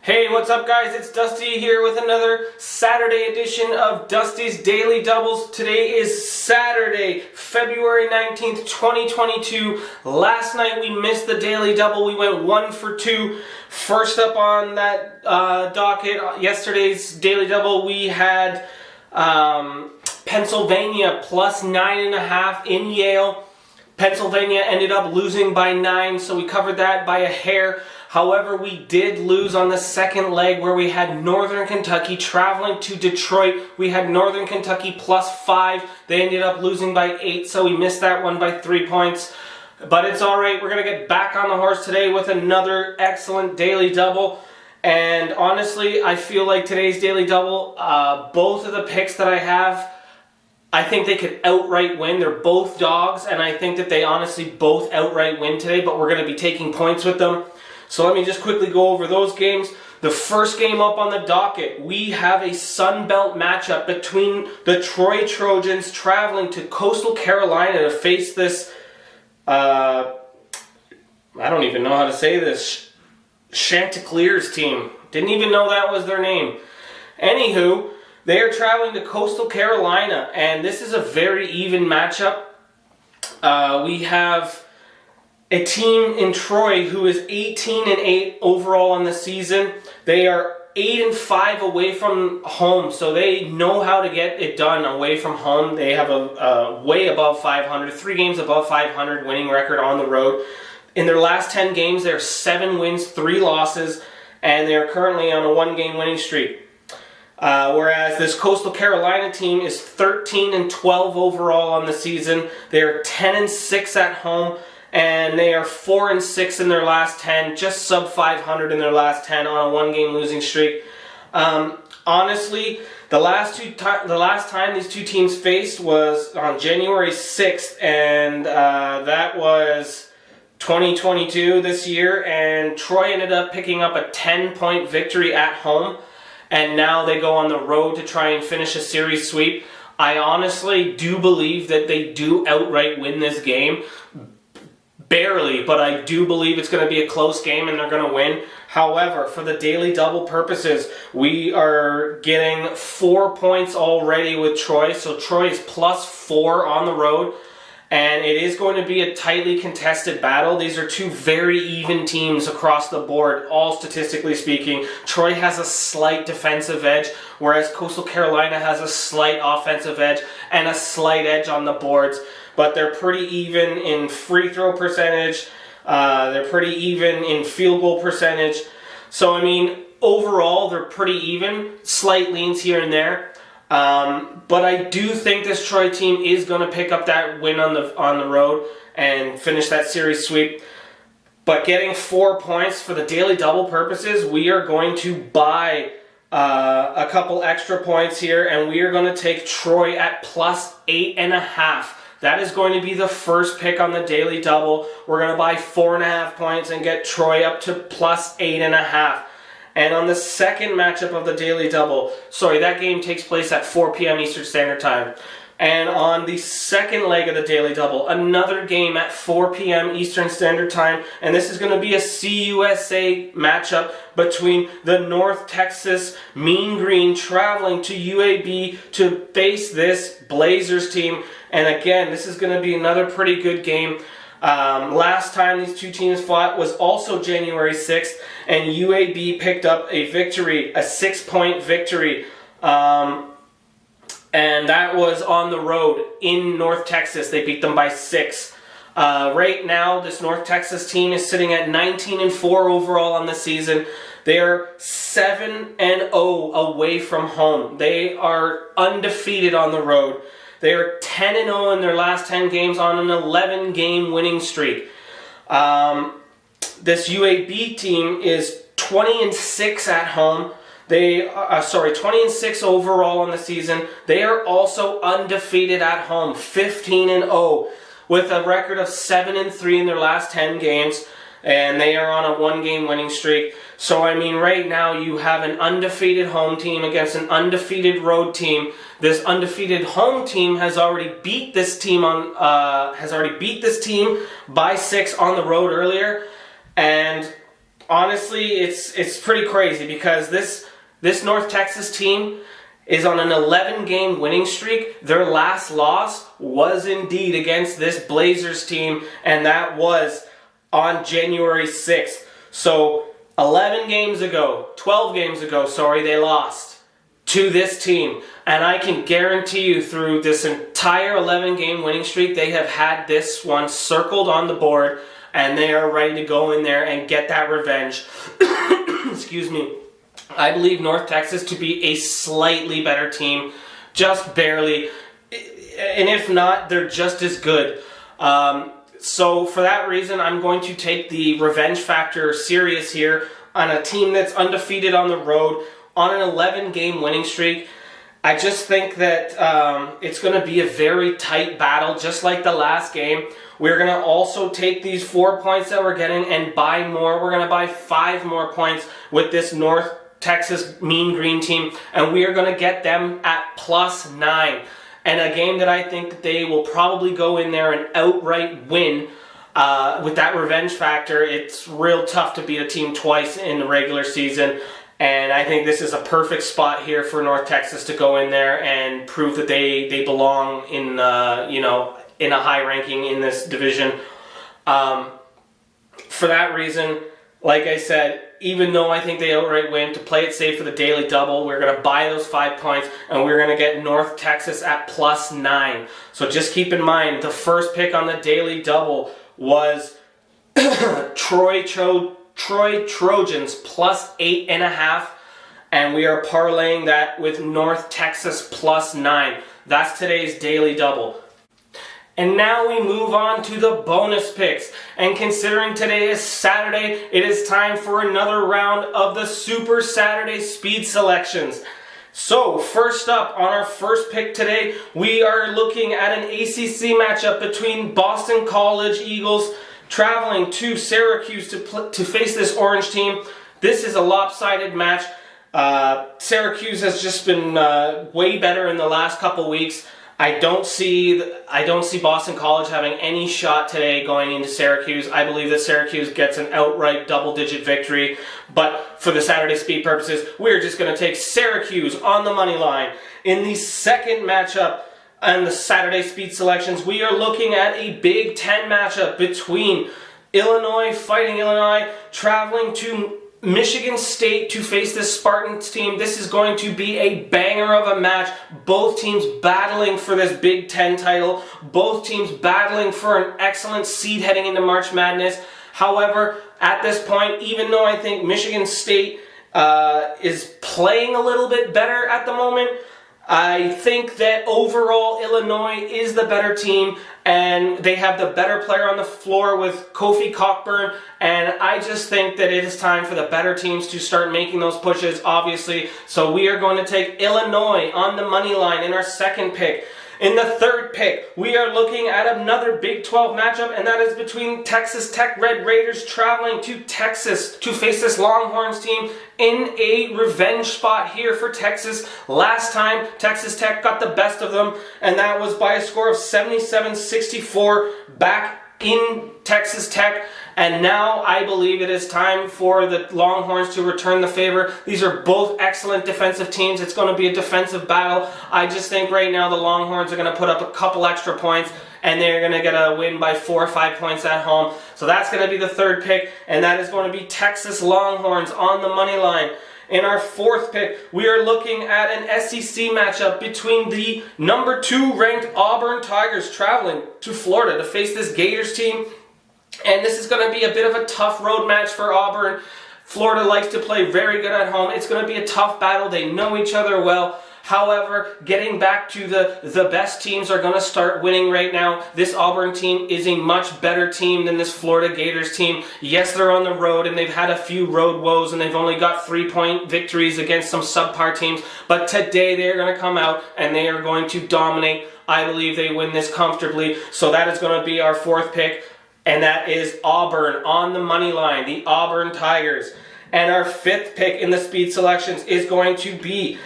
Hey, what's up guys? It's Dusty here with another Saturday edition of Dusty's Daily Doubles. Today is Saturday, February 19th, 2022. Last night we missed the Daily Double. We went 1 for 2. First up on that docket, yesterday's Daily Double, we had Pennsylvania plus 9.5 in Yale. Pennsylvania ended up losing by 9, so we covered that by a hair. However, we did lose on the second leg where we had Northern Kentucky traveling to Detroit. We had Northern Kentucky plus 5. They ended up losing by 8, so we missed that one by 3 points. But it's alright, we're going to get back on the horse today with another excellent Daily Double. And honestly, I feel like today's Daily Double, both of the picks that I have, I think they could outright win. They're both dogs, and I think that they honestly both outright win today, but we're going to be taking points with them. So let me just quickly go over those games. The first game up on the docket, we have a Sun Belt matchup between the Troy Trojans traveling to Coastal Carolina to face this, I don't even know how to say this, Chanticleers team. Didn't even know that was their name. Anywho, they are traveling to Coastal Carolina, and this is a very even matchup. We have a team in Troy who is 18-8 overall on the season. They are 8-5 away from home, so they know how to get it done away from home. They have a way above 500, 3 games above 500 winning record on the road. In their last 10 games, they're 7 wins, 3 losses, and they're currently on a 1-game winning streak. Whereas this Coastal Carolina team is 13-12 overall on the season. They're 10-6 at home, and they are 4-6 in their last 10, just sub 500 in their last 10 on a 1-game losing streak. Honestly, the last time these two teams faced was on January 6th, and that was 2022 this year, and Troy ended up picking up a 10-point victory at home, and now they go on the road to try and finish a series sweep. I honestly do believe that they do outright win this game. Barely, but I do believe it's going to be a close game and they're going to win. However, for the Daily Double purposes, we are getting 4 points already with Troy. So Troy is plus 4 on the road, and it is going to be a tightly contested battle. These are two very even teams across the board, all statistically speaking. Troy has a slight defensive edge, whereas Coastal Carolina has a slight offensive edge and a slight edge on the boards. But they're pretty even in free throw percentage. They're pretty even in field goal percentage. So, I mean, overall, they're pretty even. Slight leans here and there. But I do think this Troy team is going to pick up that win on the road and finish that series sweep. But getting 4 points for the Daily Double purposes, we are going to buy a couple extra points here, and we are going to take Troy at plus 8.5. That is going to be the first pick on the Daily Double. We're going to buy 4.5 points and get Troy up to plus 8.5. And on the second matchup of the Daily Double, that game takes place at 4 p.m. Eastern Standard Time. And on the second leg of the Daily Double, another game at 4 p.m. Eastern Standard Time. And this is going to be a CUSA matchup between the North Texas Mean Green traveling to UAB to face this Blazers team. And again, this is going to be another pretty good game. Last time these two teams fought was also January 6th, and UAB picked up a victory, a 6-point victory. And that was on the road in North Texas. They beat them by 6. Right now, this North Texas team is sitting at 19-4 overall on the season. They are 7-0 away from home. They are undefeated on the road. They are 10-0 in their last 10 games on an 11-game winning streak. This UAB team is 20-6 at home. They are 20-6 overall on the season. They are also undefeated at home, 15-0, with a record of 7-3 in their last 10 games, and they are on a 1-game winning streak. So, I mean, right now you have an undefeated home team against an undefeated road team. This undefeated home team has already beat this team by 6 on the road earlier, and honestly, it's pretty crazy because this North Texas team is on an 11-game winning streak. Their last loss was indeed against this Blazers team, and that was on January 6th. So 12 games ago, they lost to this team. And I can guarantee you through this entire 11-game winning streak, they have had this one circled on the board, and they are ready to go in there and get that revenge. Excuse me. I believe North Texas to be a slightly better team, just barely. And if not, they're just as good. So for that reason, I'm going to take the revenge factor serious here on a team that's undefeated on the road, on an 11-game winning streak. I just think that it's going to be a very tight battle, just like the last game. We're going to also take these 4 points that we're getting and buy more. We're going to buy 5 more points with this North Texas Mean Green team, and we are going to get them at +9. And a game that I think that they will probably go in there and outright win with that revenge factor. It's real tough to beat a team twice in the regular season. And I think this is a perfect spot here for North Texas to go in there and prove that they belong in in a high ranking in this division. For that reason, like I said, even though I think they outright win, to play it safe for the daily double, we're going to buy those 5 points, and we're going to get North Texas at +9. So just keep in mind, the first pick on the daily double was Troy Trojans +8.5, and we are parlaying that with North Texas +9. That's today's daily double. And now we move on to the bonus picks. And considering today is Saturday, it is time for another round of the Super Saturday Speed Selections. So, first up on our first pick today, we are looking at an ACC matchup between Boston College Eagles traveling to Syracuse to face this Orange team. This is a lopsided match. Syracuse has just been way better in the last couple weeks. I don't see Boston College having any shot today going into Syracuse. I believe that Syracuse gets an outright double-digit victory. But for the Saturday speed purposes, we're just going to take Syracuse on the money line. In the second matchup on the Saturday speed selections, we are looking at a Big Ten matchup between Illinois, Fighting Illinois, traveling to Michigan State to face this Spartans team. This is going to be a banger of a match. Both teams battling for this Big Ten title. Both teams battling for an excellent seed heading into March Madness. However, at this point, even though I think Michigan State is playing a little bit better at the moment, I think that overall Illinois is the better team, and they have the better player on the floor with Kofi Cockburn, and I just think that it is time for the better teams to start making those pushes, obviously. So we are going to take Illinois on the money line in our second pick. In the third pick, we are looking at another Big 12 matchup, and that is between Texas Tech Red Raiders traveling to Texas to face this Longhorns team in a revenge spot here for Texas. Last time, Texas Tech got the best of them, and that was by a score of 77-64 back in Texas Tech. And now I believe it is time for the Longhorns to return the favor. These are both excellent defensive teams. It's going to be a defensive battle. I just think right now the Longhorns are going to put up a couple extra points, and they're going to get a win by 4 or 5 points at home. So that's going to be the third pick, and that is going to be Texas Longhorns on the money line. In our fourth pick, we are looking at an SEC matchup between the number 2 ranked Auburn Tigers traveling to Florida to face this Gators team. And this is going to be a bit of a tough road match for Auburn. Florida likes to play very good at home. It's going to be a tough battle. They know each other well. However, getting back to the best teams are going to start winning right now. This Auburn team is a much better team than this Florida Gators team. Yes, they're on the road, and they've had a few road woes, and they've only got 3-point victories against some subpar teams. But today they're going to come out, and they are going to dominate. I believe they win this comfortably. So that is going to be our fourth pick. And that is Auburn on the money line, the Auburn Tigers. And our fifth pick in the speed selections is going to be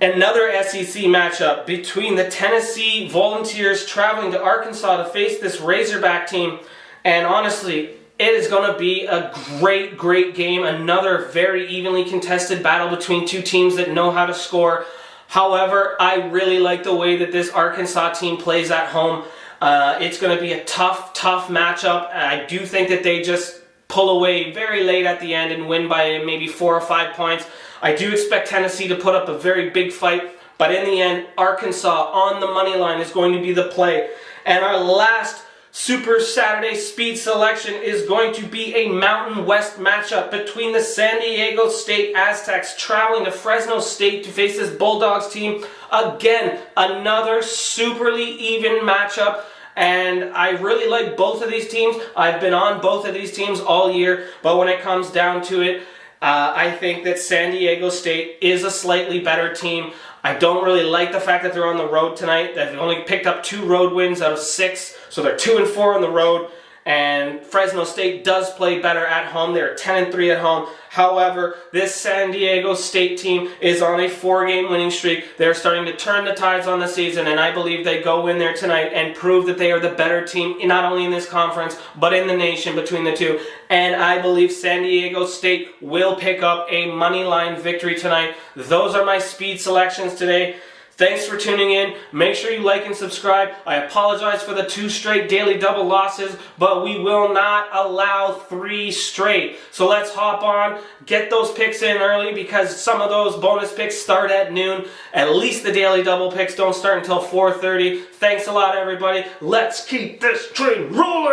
another SEC matchup between the Tennessee Volunteers traveling to Arkansas to face this Razorback team. And honestly, It is going to be a great, great game. Another very evenly contested battle between two teams that know how to score. However, I really like the way that this Arkansas team plays at home. It's going to be a tough, tough matchup. I do think that they just pull away very late at the end and win by maybe 4 or 5 points. I do expect Tennessee to put up a very big fight, but in the end, Arkansas on the money line is going to be the play. And our last Super Saturday speed selection is going to be a Mountain West matchup between the San Diego State Aztecs traveling to Fresno State to face this Bulldogs team. Again, another superly even matchup, and I really like both of these teams. I've been on both of these teams all year, but when it comes down to it, I think that San Diego State is a slightly better team. I don't really like the fact that they're on the road tonight. They've only picked up 2 road wins out of 6, so they're 2-4 on the road. And Fresno State does play better at home. They're 10-3 at home. However, this San Diego State team is on a 4-game winning streak. They're starting to turn the tides on the season, and I believe they go in there tonight and prove that they are the better team, not only in this conference, but in the nation between the two. And I believe San Diego State will pick up a moneyline victory tonight. Those are my speed selections today. Thanks for tuning in. Make sure you like and subscribe. I apologize for the 2 straight daily double losses, but we will not allow 3 straight. So let's hop on, get those picks in early, because some of those bonus picks start at noon. At least the daily double picks don't start until 4:30. Thanks a lot, everybody. Let's keep this train rolling.